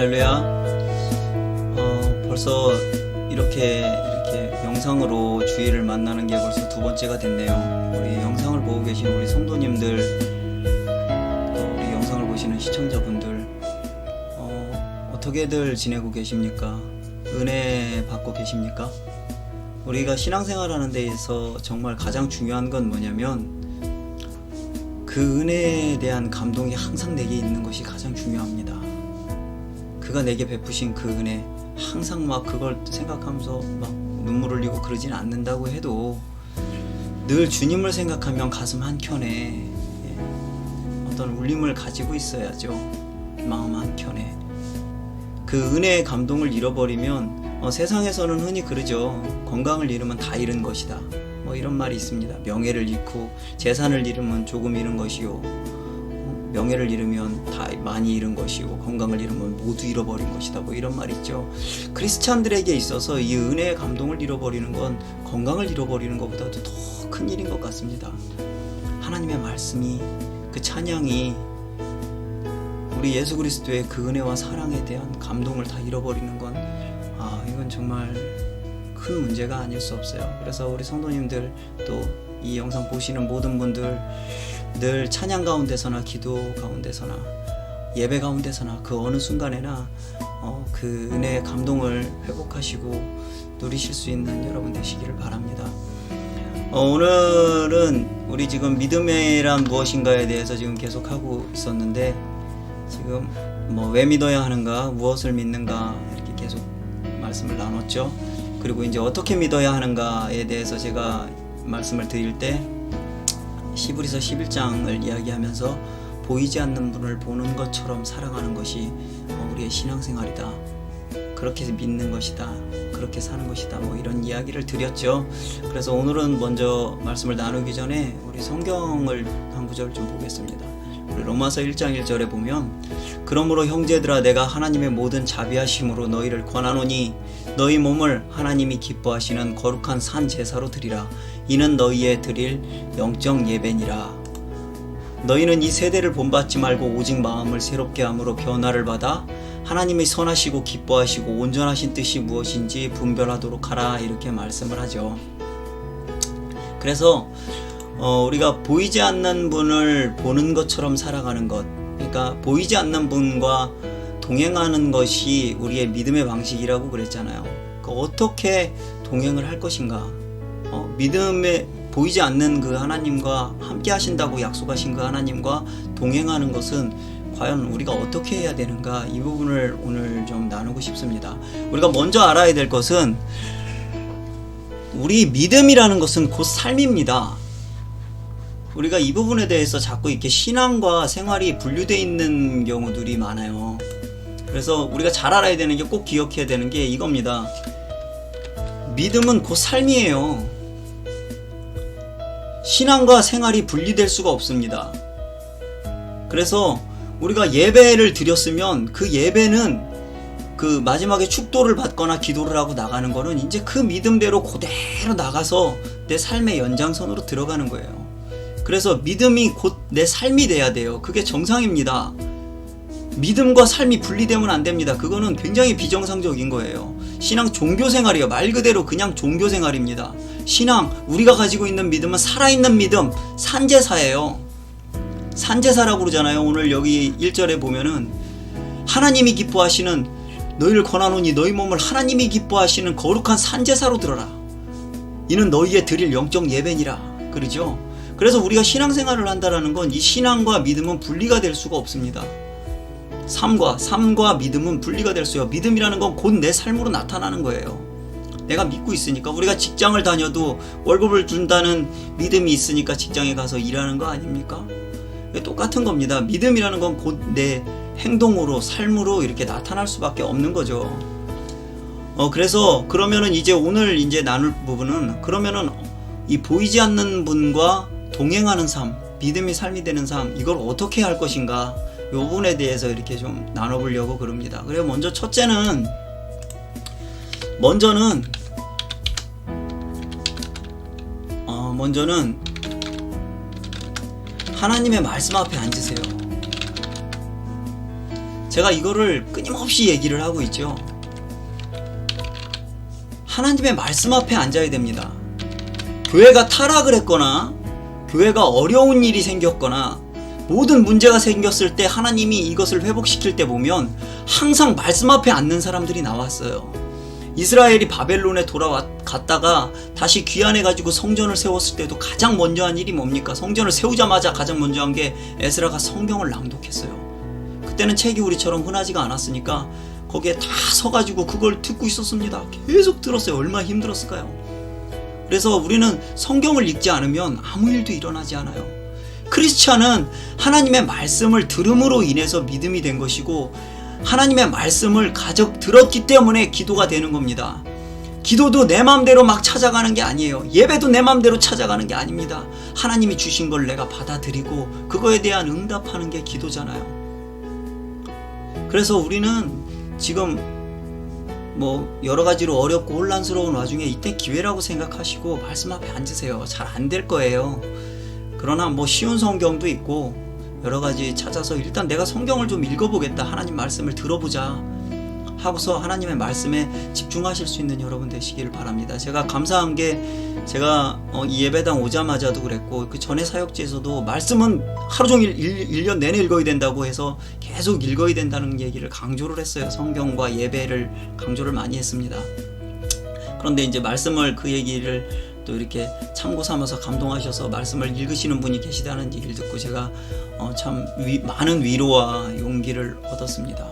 할렐루야. 벌써 이렇게 영상으로 주일을 만나는 게 벌써 두 번째가 됐네요. 우리 영상을 보고 계신 우리 성도님들, 또 우리 영상을 보시는 시청자분들, 어떻게들 지내고 계십니까? 은혜 받고 계십니까? 우리가 신앙생활 하는 데에서 정말 가장 중요한 건 뭐냐면 그 은혜에 대한 감동이 항상 내게 있는 것이 가장 중요합니다. 그가 내게 베푸신 그 은혜, 항상 막 그걸 생각하면서 막 눈물 흘리고 그러진 않는다고 해도 늘 주님을 생각하면 가슴 한켠에 어떤 울림을 가지고 있어야죠. 마음 한켠에. 그 은혜의 감동을 잃어버리면 세상에서는 흔히 그러죠. 건강을 잃으면 다 잃은 것이다, 뭐 이런 말이 있습니다. 명예를 잃고 재산을 잃으면 조금 잃은 것이요, 명예를 잃으면 다 많이 잃은 것이고, 건강을 잃으면 모두 잃어버린 것이다, 뭐 이런 말이 있죠. 크리스찬들에게 있어서 이 은혜의 감동을 잃어버리는 건 건강을 잃어버리는 것보다도 더 큰 일인 것 같습니다. 하나님의 말씀이, 그 찬양이, 우리 예수 그리스도의 그 은혜와 사랑에 대한 감동을 다 잃어버리는 건 이건 정말 큰 문제가 아닐 수 없어요. 그래서 우리 성도님들, 또 이 영상 보시는 모든 분들, 늘 찬양 가운데서나 기도 가운데서나 예배 가운데서나 그 어느 순간에나 그 은혜의 감동을 회복하시고 누리실 수 있는 여러분 되시기를 바랍니다. 오늘은 우리 지금 믿음이란 무엇인가에 대해서 지금 계속 하고 있었는데, 지금 왜 믿어야 하는가, 무엇을 믿는가, 이렇게 계속 말씀을 나눴죠. 그리고 이제 어떻게 믿어야 하는가에 대해서 제가 말씀을 드릴 때 히브리서 11장을 이야기하면서 보이지 않는 분을 보는 것처럼 살아가는 것이 우리의 신앙생활이다, 그렇게 믿는 것이다, 그렇게 사는 것이다, 뭐 이런 이야기를 드렸죠. 그래서 오늘은 먼저 말씀을 나누기 전에 우리 성경을 한 구절 좀 보겠습니다. 우리 로마서 1장 1절에 보면, 그러므로 형제들아, 내가 하나님의 모든 자비하심으로 너희를 권하노니 너희 몸을 하나님이 기뻐하시는 거룩한 산 제사로 드리라. 이는 너희의 드릴 영적 예배니라. 너희는 이 세대를 본받지 말고 오직 마음을 새롭게 함으로 변화를 받아 하나님의 선하시고 기뻐하시고 온전하신 뜻이 무엇인지 분별하도록 하라, 이렇게 말씀을 하죠. 그래서 우리가 보이지 않는 분을 보는 것처럼 살아가는 것, 그러니까 보이지 않는 분과 동행하는 것이 우리의 믿음의 방식이라고 그랬잖아요. 어떻게 동행을 할 것인가, 믿음에 보이지 않는 그 하나님과 함께 하신다고 약속하신 그 하나님과 동행하는 것은 과연 우리가 어떻게 해야 되는가, 이 부분을 오늘 좀 나누고 싶습니다. 우리가 먼저 알아야 될 것은, 우리 믿음이라는 것은 곧 삶입니다. 우리가 이 부분에 대해서 자꾸 이렇게 신앙과 생활이 분류되어 있는 경우들이 많아요. 그래서 우리가 잘 알아야 되는 게, 꼭 기억해야 되는 게 이겁니다. 믿음은 곧 삶이에요. 신앙과 생활이 분리될 수가 없습니다. 그래서 우리가 예배를 드렸으면 그 예배는 그 마지막에 축도를 받거나 기도를 하고 나가는 거는 이제 그 믿음대로 그대로 나가서 내 삶의 연장선으로 들어가는 거예요. 그래서 믿음이 곧 내 삶이 돼야 돼요. 그게 정상입니다. 믿음과 삶이 분리되면 안 됩니다. 그거는 굉장히 비정상적인 거예요. 신앙 종교생활이에요. 말 그대로 그냥 종교생활입니다. 신앙, 우리가 가지고 있는 믿음은 살아있는 믿음, 산제사예요. 산제사라고 그러잖아요. 오늘 여기 1절에 보면은 하나님이 기뻐하시는, 너희를 권하노니 너희 몸을 하나님이 기뻐하시는 거룩한 산제사로 들어라. 이는 너희의 드릴 영적 예배니라, 그러죠. 그래서 우리가 신앙생활을 한다라는 건 이 신앙과 믿음은 분리가 될 수가 없습니다. 삶과 믿음은 분리가 될 수요. 믿음이라는 건 곧 내 삶으로 나타나는 거예요. 내가 믿고 있으니까. 우리가 직장을 다녀도 월급을 준다는 믿음이 있으니까 직장에 가서 일하는 거 아닙니까? 똑같은 겁니다. 믿음이라는 건 곧 내 행동으로, 삶으로 이렇게 나타날 수밖에 없는 거죠. 그래서 그러면은 이제 오늘 이제 나눌 부분은, 그러면은 이 보이지 않는 분과 동행하는 삶, 믿음이 삶이 되는 삶, 이걸 어떻게 할 것인가, 이 부분에 대해서 이렇게 좀 나눠보려고 그럽니다. 그래서 먼저는 하나님의 말씀 앞에 앉으세요. 제가 이거를 끊임없이 얘기를 하고 있죠. 하나님의 말씀 앞에 앉아야 됩니다. 교회가 타락을 했거나 교회가 어려운 일이 생겼거나 모든 문제가 생겼을 때 하나님이 이것을 회복시킬 때 보면 항상 말씀 앞에 앉는 사람들이 나왔어요. 이스라엘이 바벨론에 돌아갔다가 다시 귀환해가지고 성전을 세웠을 때도 가장 먼저 한 일이 뭡니까? 성전을 세우자마자 가장 먼저 한 게 에스라가 성경을 낭독했어요. 그때는 책이 우리처럼 흔하지가 않았으니까 거기에 다 서가지고 그걸 듣고 있었습니다. 계속 들었어요. 얼마나 힘들었을까요? 그래서 우리는 성경을 읽지 않으면 아무 일도 일어나지 않아요. 크리스찬은 하나님의 말씀을 들음으로 인해서 믿음이 된 것이고 하나님의 말씀을 들었기 때문에 기도가 되는 겁니다. 기도도 내 마음대로 막 찾아가는 게 아니에요. 예배도 내 마음대로 찾아가는 게 아닙니다. 하나님이 주신 걸 내가 받아들이고 그거에 대한 응답하는 게 기도잖아요. 그래서 우리는 지금 뭐 여러 가지로 어렵고 혼란스러운 와중에 이때 기회라고 생각하시고 말씀 앞에 앉으세요. 잘 안 될 거예요. 그러나 뭐 쉬운 성경도 있고 여러 가지 찾아서 일단 내가 성경을 좀 읽어보겠다. 하나님 말씀을 들어보자 하고서 하나님의 말씀에 집중하실 수 있는 여러분 되시기를 바랍니다. 제가 감사한 게 제가 이 예배당 오자마자도 그랬고 그 전에 사역지에서도 말씀은 하루 종일 1년 내내 읽어야 된다고 해서 계속 읽어야 된다는 얘기를 강조를 했어요. 성경과 예배를 강조를 많이 했습니다. 그런데 이제 말씀을 그 얘기를 또 이렇게 참고 삼아서 감동하셔서 말씀을 읽으시는 분이 계시다는 얘기를 듣고 제가 참 많은 위로와 용기를 얻었습니다.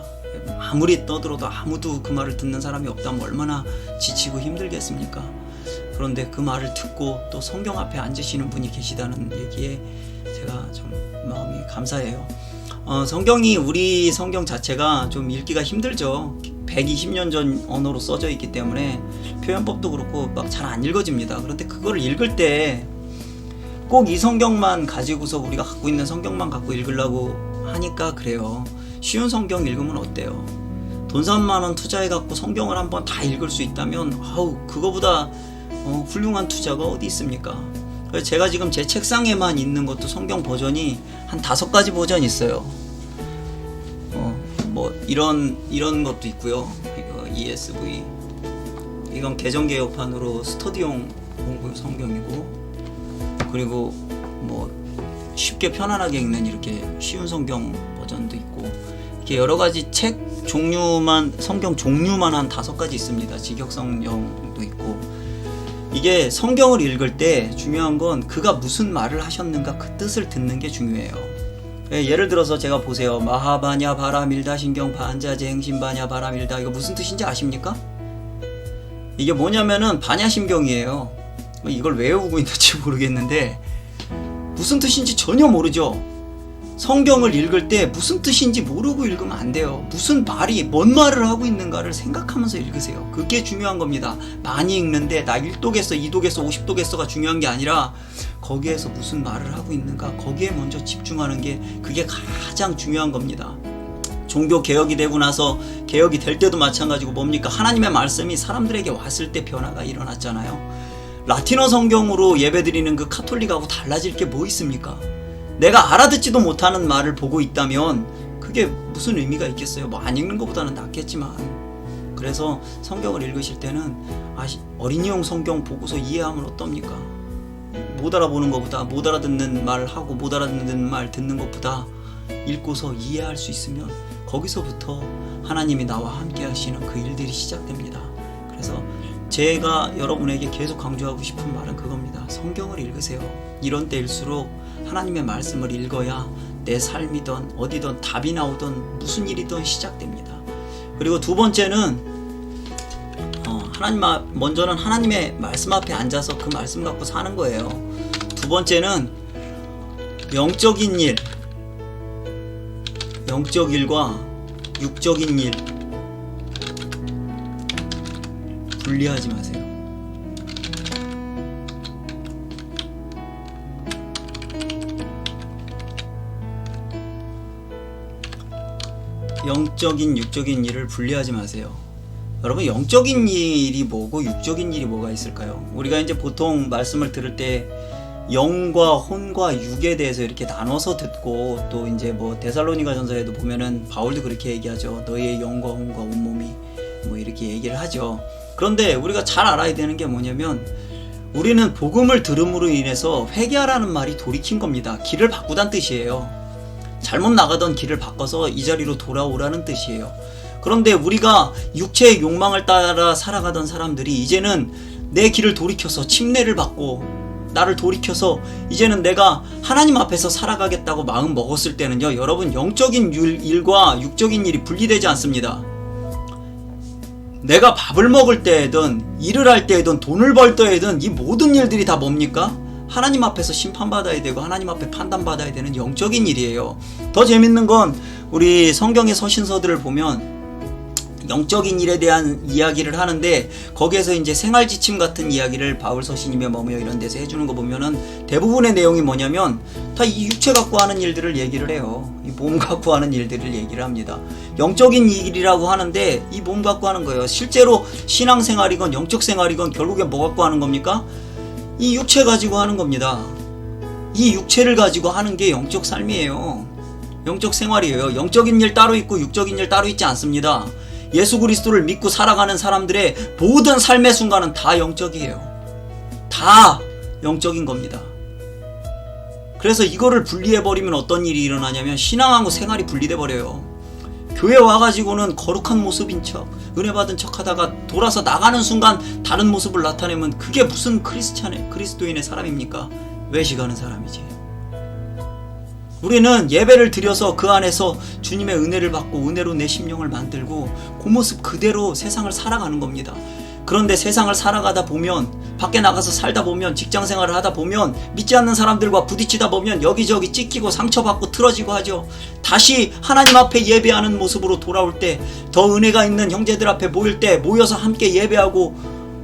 아무리 떠들어도 아무도 그 말을 듣는 사람이 없다면 얼마나 지치고 힘들겠습니까? 그런데 그 말을 듣고 또 성경 앞에 앉으시는 분이 계시다는 얘기에 제가 좀 마음이 감사해요. 성경이 우리 성경 자체가 좀 읽기가 힘들죠. 120년 전 언어로 써져 있기 때문에 표현법도 그렇고 막 잘 안 읽어집니다. 그런데 그걸 읽을 때 꼭 이 성경만 가지고서 우리가 갖고 있는 성경만 갖고 읽으려고 하니까 그래요. 쉬운 성경 읽으면 어때요? 돈 3만 원 투자해갖고 성경을 한번 다 읽을 수 있다면 그거보다 훌륭한 투자가 어디 있습니까? 그래서 제가 지금 제 책상에만 있는 것도 성경 버전이 한 5가지 버전이 있어요. 뭐 이런 것도 있고요. 이거 ESV 이건 개정개혁판으로 스터디용 공부 성경이고, 그리고 뭐 쉽게 편안하게 읽는 이렇게 쉬운 성경 버전도 있고, 이렇게 여러 가지 책 종류만 성경 종류만 한 5가지 있습니다. 직역성경도 있고. 이게 성경을 읽을 때 중요한 건 그가 무슨 말을 하셨는가 그 뜻을 듣는 게 중요해요. 예를 들어서 제가 보세요. 마하바냐 바라밀다 신경 반자제 행신바냐 바라밀다, 이거 무슨 뜻인지 아십니까? 이게 뭐냐면은 반야심경이에요. 이걸 왜 외우고 있는지 모르겠는데 무슨 뜻인지 전혀 모르죠. 성경을 읽을 때 무슨 뜻인지 모르고 읽으면 안 돼요. 무슨 말이 뭔 말을 하고 있는가를 생각하면서 읽으세요. 그게 중요한 겁니다. 많이 읽는데 나 1독에서 2독에서 50독에서가 중요한 게 아니라 거기에서 무슨 말을 하고 있는가, 거기에 먼저 집중하는 게 그게 가장 중요한 겁니다. 종교 개혁이 되고 나서 개혁이 될 때도 마찬가지고 뭡니까? 하나님의 말씀이 사람들에게 왔을 때 변화가 일어났잖아요. 라틴어 성경으로 예배드리는 그 카톨릭하고 달라질 게 뭐 있습니까? 내가 알아듣지도 못하는 말을 보고 있다면 그게 무슨 의미가 있겠어요? 뭐 안 읽는 것보다는 낫겠지만. 그래서 성경을 읽으실 때는 어린이용 성경 보고서 이해하면 어떻습니까? 못 알아보는 것보다, 못 알아듣는 말 하고 못 알아듣는 말 듣는 것보다 읽고서 이해할 수 있으면 거기서부터 하나님이 나와 함께 하시는 그 일들이 시작됩니다. 그래서 제가 여러분에게 계속 강조하고 싶은 말은 그겁니다. 성경을 읽으세요. 이런 때일수록 하나님의 말씀을 읽어야 내 삶이든 어디든 답이 나오든 무슨 일이든 시작됩니다. 그리고 두 번째는 먼저는 하나님의 말씀 앞에 앉아서 그 말씀 갖고 사는 거예요. 두 번째는 영적인 일, 영적 일과 육적인 일 분리하지 마세요. 영적인 육적인 일을 분리하지 마세요. 여러분, 영적인 일이 뭐고 육적인 일이 뭐가 있을까요? 우리가 이제 보통 말씀을 들을 때 영과 혼과 육에 대해서 이렇게 나눠서 듣고, 또 이제 뭐 데살로니가 전서에도 보면은 바울도 그렇게 얘기하죠. 너희의 영과 혼과 온몸이 뭐 이렇게 얘기를 하죠. 그런데 우리가 잘 알아야 되는 게 뭐냐면, 우리는 복음을 들음으로 인해서 회개하라는 말이 돌이킨 겁니다. 길을 바꾸단 뜻이에요. 잘못 나가던 길을 바꿔서 이 자리로 돌아오라는 뜻이에요. 그런데 우리가 육체의 욕망을 따라 살아가던 사람들이 이제는 내 길을 돌이켜서 침례를 받고 나를 돌이켜서 이제는 내가 하나님 앞에서 살아가겠다고 마음 먹었을 때는요, 여러분, 영적인 일과 육적인 일이 분리되지 않습니다. 내가 밥을 먹을 때에든 일을 할 때에든 돈을 벌 때에든 이 모든 일들이 다 뭡니까? 하나님 앞에서 심판받아야 되고 하나님 앞에 판단받아야 되는 영적인 일이에요. 더 재밌는 건 우리 성경의 서신서들을 보면 영적인 일에 대한 이야기를 하는데, 거기에서 이제 생활지침 같은 이야기를 바울 서신이며 뭐며 이런 데서 해주는 거 보면은 대부분의 내용이 뭐냐면 다 이 육체 갖고 하는 일들을 얘기를 해요. 이 몸 갖고 하는 일들을 얘기를 합니다. 영적인 일이라고 하는데 이 몸 갖고 하는 거예요. 실제로 신앙생활이건 영적 생활이건 결국에 뭐 갖고 하는 겁니까? 이 육체 가지고 하는 겁니다. 이 육체를 가지고 하는 게 영적 삶이에요. 영적 생활이에요. 영적인 일 따로 있고 육적인 일 따로 있지 않습니다. 예수 그리스도를 믿고 살아가는 사람들의 모든 삶의 순간은 다 영적이에요. 다 영적인 겁니다. 그래서 이거를 분리해버리면 어떤 일이 일어나냐면 신앙하고 생활이 분리돼 버려요. 교회 와가지고는 거룩한 모습인 척, 은혜 받은 척 하다가 돌아서 나가는 순간 다른 모습을 나타내면 그게 무슨 그리스도인의 사람입니까? 외식하는 사람이지. 우리는 예배를 드려서 그 안에서 주님의 은혜를 받고 은혜로 내 심령을 만들고 그 모습 그대로 세상을 살아가는 겁니다. 그런데 세상을 살아가다 보면, 밖에 나가서 살다 보면, 직장생활을 하다 보면, 믿지 않는 사람들과 부딪히다 보면 여기저기 찢기고 상처받고 틀어지고 하죠. 다시 하나님 앞에 예배하는 모습으로 돌아올 때, 더 은혜가 있는 형제들 앞에 모일 때, 모여서 함께 예배하고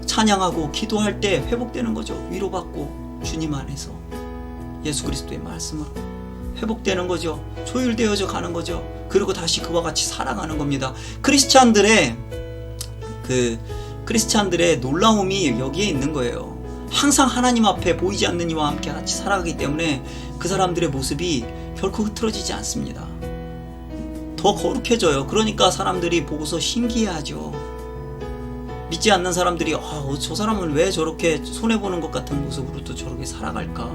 찬양하고 기도할 때 회복되는 거죠. 위로받고 주님 안에서 예수 그리스도의 말씀으로 회복되는 거죠. 소율되어져 가는 거죠. 그리고 다시 그와 같이 살아가는 겁니다. 크리스찬들의 놀라움이 여기에 있는 거예요. 항상 하나님 앞에 보이지 않는 이와 함께 같이 살아가기 때문에 그 사람들의 모습이 결코 흐트러지지 않습니다. 더 거룩해져요. 그러니까 사람들이 보고서 신기해하죠. 믿지 않는 사람들이 저 사람은 왜 저렇게 손해보는 것 같은 모습으로 또 저렇게 살아갈까?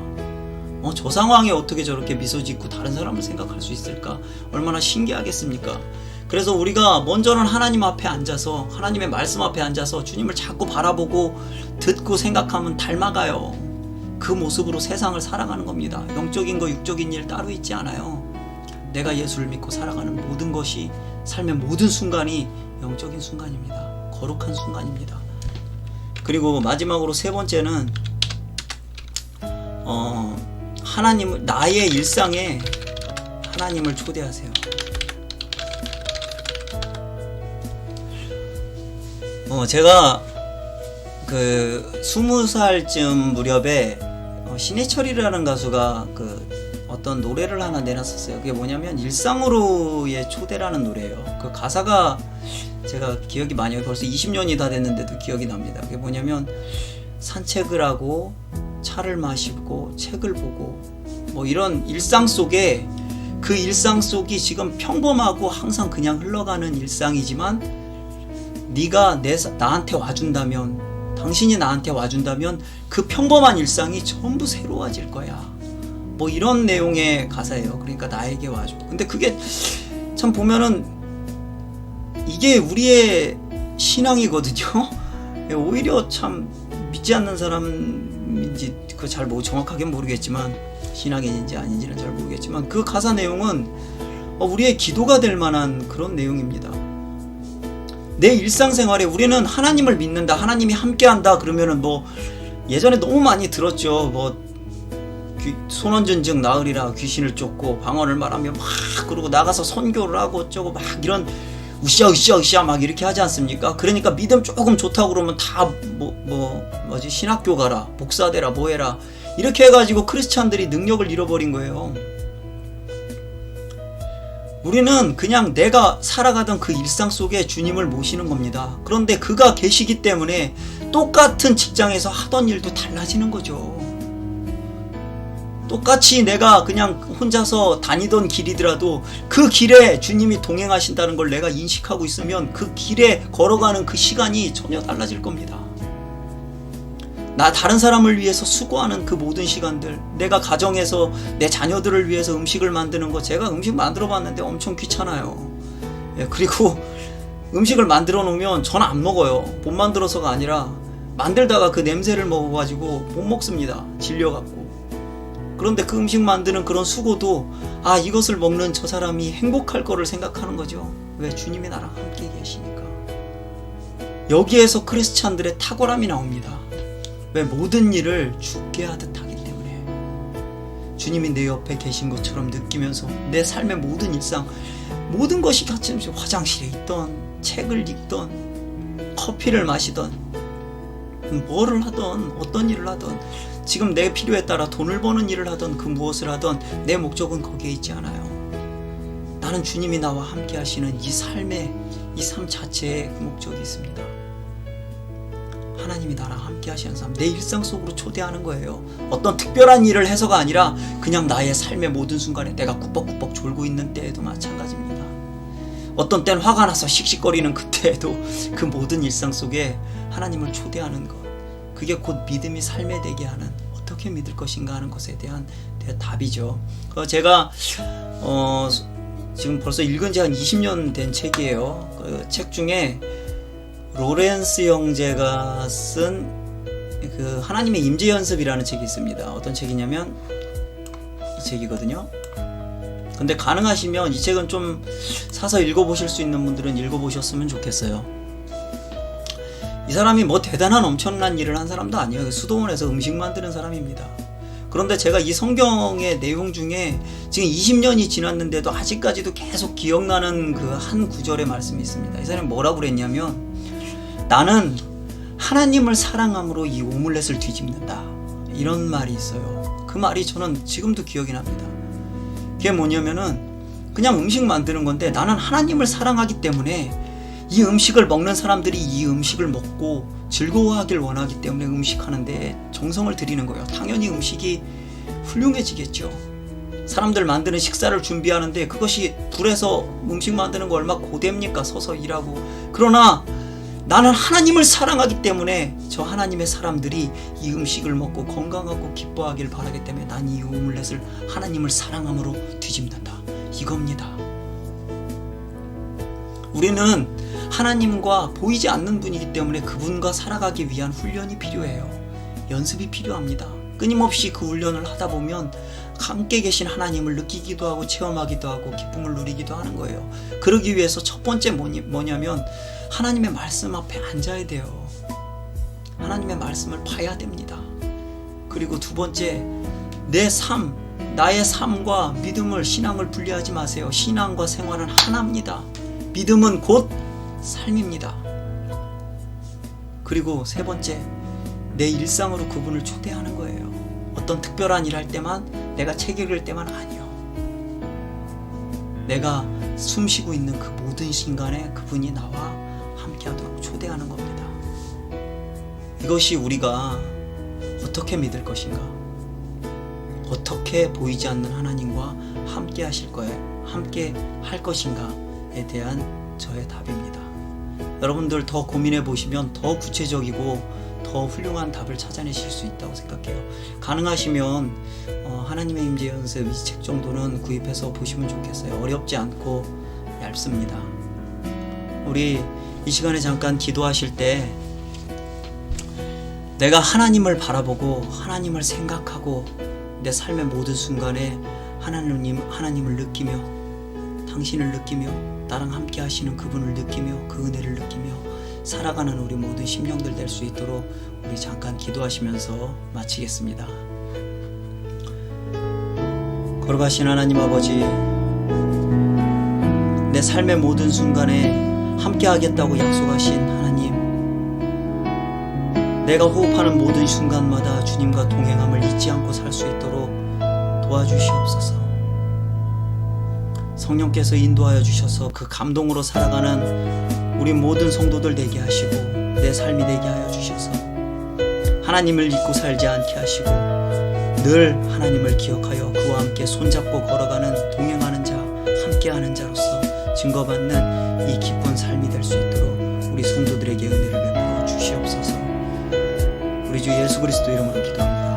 저 상황에 어떻게 저렇게 미소 짓고 다른 사람을 생각할 수 있을까? 얼마나 신기하겠습니까? 그래서 우리가 먼저는 하나님 앞에 앉아서, 하나님의 말씀 앞에 앉아서 주님을 자꾸 바라보고 듣고 생각하면 닮아가요. 그 모습으로 세상을 살아가는 겁니다. 영적인 거 육적인 일 따로 있지 않아요. 내가 예수를 믿고 살아가는 모든 것이, 삶의 모든 순간이 영적인 순간입니다. 거룩한 순간입니다. 그리고 마지막으로 세 번째는 하나님을, 나의 일상에 하나님을 초대하세요. 제가 20살쯤 무렵에 신해철이라는 가수가 어떤 노래를 하나 내놨었어요. 그게 뭐냐면 일상으로의 초대라는 노래예요. 그 가사가 제가 기억이 많이 나요. 벌써 20년이 다 됐는데도 기억이 납니다. 그게 뭐냐면 산책을 하고 차를 마시고 책을 보고 뭐 이런 일상 속에, 그 일상 속이 지금 평범하고 항상 그냥 흘러가는 일상이지만 네가 나한테 와준다면, 당신이 나한테 와준다면 그 평범한 일상이 전부 새로워질 거야. 뭐 이런 내용의 가사예요. 그러니까 나에게 와줘. 근데 그게 참 보면은 이게 우리의 신앙이거든요. 오히려 참 믿지 않는 사람인지 그 잘 정확하게 모르겠지만, 신앙인인지 아닌지는 잘 모르겠지만 그 가사 내용은 우리의 기도가 될 만한 그런 내용입니다. 내 일상생활에 우리는 하나님을 믿는다, 하나님이 함께한다 그러면은 뭐 예전에 너무 많이 들었죠. 뭐 소원전증 나으리라 귀신을 쫓고 방언을 말하며 막 그러고 나가서 선교를 하고 어쩌고 막 이런 으쌰 막 이렇게 하지 않습니까? 그러니까 믿음 조금 좋다고 그러면 다 뭐지 신학교 가라, 목사 되라, 뭐 해라 이렇게 해가지고 크리스찬들이 능력을 잃어버린 거예요. 우리는 그냥 내가 살아가던 그 일상 속에 주님을 모시는 겁니다. 그런데 그가 계시기 때문에 똑같은 직장에서 하던 일도 달라지는 거죠. 똑같이 내가 그냥 혼자서 다니던 길이더라도 그 길에 주님이 동행하신다는 걸 내가 인식하고 있으면 그 길에 걸어가는 그 시간이 전혀 달라질 겁니다. 나 다른 사람을 위해서 수고하는 그 모든 시간들, 내가 가정에서 내 자녀들을 위해서 음식을 만드는 거, 제가 음식 만들어 봤는데 엄청 귀찮아요. 그리고 음식을 만들어 놓으면 저는 안 먹어요. 못 만들어서가 아니라 만들다가 그 냄새를 먹어가지고 못 먹습니다. 질려갖고. 그런데 그 음식 만드는 그런 수고도 이것을 먹는 저 사람이 행복할 거를 생각하는 거죠. 왜? 주님이 나랑 함께 계시니까. 여기에서 크리스찬들의 탁월함이 나옵니다. 왜? 모든 일을 죽게 하듯 하기 때문에. 주님이 내 옆에 계신 것처럼 느끼면서 내 삶의 모든 일상, 모든 것이 같이 화장실에 있던, 책을 읽던, 커피를 마시던, 뭐를 하던, 어떤 일을 하던, 지금 내 필요에 따라 돈을 버는 일을 하던, 그 무엇을 하던 내 목적은 거기에 있지 않아요. 나는 주님이 나와 함께 하시는 이 삶의, 이 삶 자체에 그 목적이 있습니다. 하나님이 나랑 함께 하시는 삶, 내 일상 속으로 초대하는 거예요. 어떤 특별한 일을 해서가 아니라 그냥 나의 삶의 모든 순간에, 내가 꾸벅꾸벅 졸고 있는 때에도 마찬가지입니다. 어떤 때는 화가 나서 씩씩거리는 그때에도 그 모든 일상 속에 하나님을 초대하는 것, 그게 곧 믿음이 삶에 되게 하는, 어떻게 믿을 것인가 하는 것에 대한 답이죠. 제가 지금 벌써 읽은 지 한 20년 된 책이에요. 그 책 중에 로렌스 형제가 쓴 그 하나님의 임재 연습이라는 책이 있습니다. 어떤 책이냐면 이 책이거든요. 근데 가능하시면 이 책은 좀 사서 읽어보실 수 있는 분들은 읽어보셨으면 좋겠어요. 이 사람이 뭐 대단한 엄청난 일을 한 사람도 아니에요. 수도원에서 음식 만드는 사람입니다. 그런데 제가 이 성경의 내용 중에 지금 20년이 지났는데도 아직까지도 계속 기억나는 그 한 구절의 말씀이 있습니다. 이 사람이 뭐라고 그랬냐면, 나는 하나님을 사랑함으로 이 오믈렛을 뒤집는다, 이런 말이 있어요. 그 말이 저는 지금도 기억이 납니다. 그게 뭐냐면은 그냥 음식 만드는 건데, 나는 하나님을 사랑하기 때문에 이 음식을 먹는 사람들이 이 음식을 먹고 즐거워하길 원하기 때문에 음식하는데 정성을 들이는 거예요. 당연히 음식이 훌륭해지겠죠. 사람들 만드는 식사를 준비하는데 그것이 불에서 음식 만드는 거 얼마나 고됩니까? 서서 일하고. 그러나 나는 하나님을 사랑하기 때문에 저 하나님의 사람들이 이 음식을 먹고 건강하고 기뻐하길 바라기 때문에 난 이 오믈렛을 하나님을 사랑함으로 뒤집는다, 이겁니다. 우리는 하나님과 보이지 않는 분이기 때문에 그분과 살아가기 위한 훈련이 필요해요. 연습이 필요합니다. 끊임없이 그 훈련을 하다 보면 함께 계신 하나님을 느끼기도 하고 체험하기도 하고 기쁨을 누리기도 하는 거예요. 그러기 위해서 첫 번째 뭐냐면 하나님의 말씀 앞에 앉아야 돼요. 하나님의 말씀을 봐야 됩니다. 그리고 두 번째, 내 삶, 나의 삶과 믿음을, 신앙을 분리하지 마세요. 신앙과 생활은 하나입니다. 믿음은 곧 삶입니다. 그리고 세 번째, 내 일상으로 그분을 초대하는 거예요. 어떤 특별한 일 할 때만, 내가 책 읽을 때만 아니요. 내가 숨 쉬고 있는 그 모든 순간에 그분이 나와 함께하도록 초대하는 겁니다. 이것이 우리가 어떻게 믿을 것인가, 어떻게 보이지 않는 하나님과 함께 하실 거예요, 함께 할 것인가에 대한 저의 답입니다. 여러분들 더 고민해 보시면 더 구체적이고 더 훌륭한 답을 찾아내실 수 있다고 생각해요. 가능하시면 하나님의 임재 연습 이 책 정도는 구입해서 보시면 좋겠어요. 어렵지 않고 얇습니다. 우리 이 시간에 잠깐 기도하실 때 내가 하나님을 바라보고 하나님을 생각하고 내 삶의 모든 순간에 하나님을 느끼며, 당신을 느끼며, 나랑 함께 하시는 그분을 느끼며, 그 은혜를 느끼며 살아가는 우리 모든 심령들 될 수 있도록 우리 잠깐 기도하시면서 마치겠습니다. 거룩하신 하나님 아버지, 내 삶의 모든 순간에 함께 하겠다고 약속하신 하나님, 내가 호흡하는 모든 순간마다 주님과 동행함을 잊지 않고 살 수 있도록 도와주시옵소서. 성령께서 인도하여 주셔서 그 감동으로 살아가는 우리 모든 성도들 되게 하시고 내 삶이 되게 하여 주셔서 하나님을 잊고 살지 않게 하시고 늘 하나님을 기억하여 그와 함께 손잡고 걸어가는 동행하는 자, 함께하는 자로서 증거받는 이 기쁜 삶이 될 수 있도록 우리 성도들에게 은혜를 베풀어 주시옵소서. 우리 주 예수 그리스도 이름으로 기도합니다.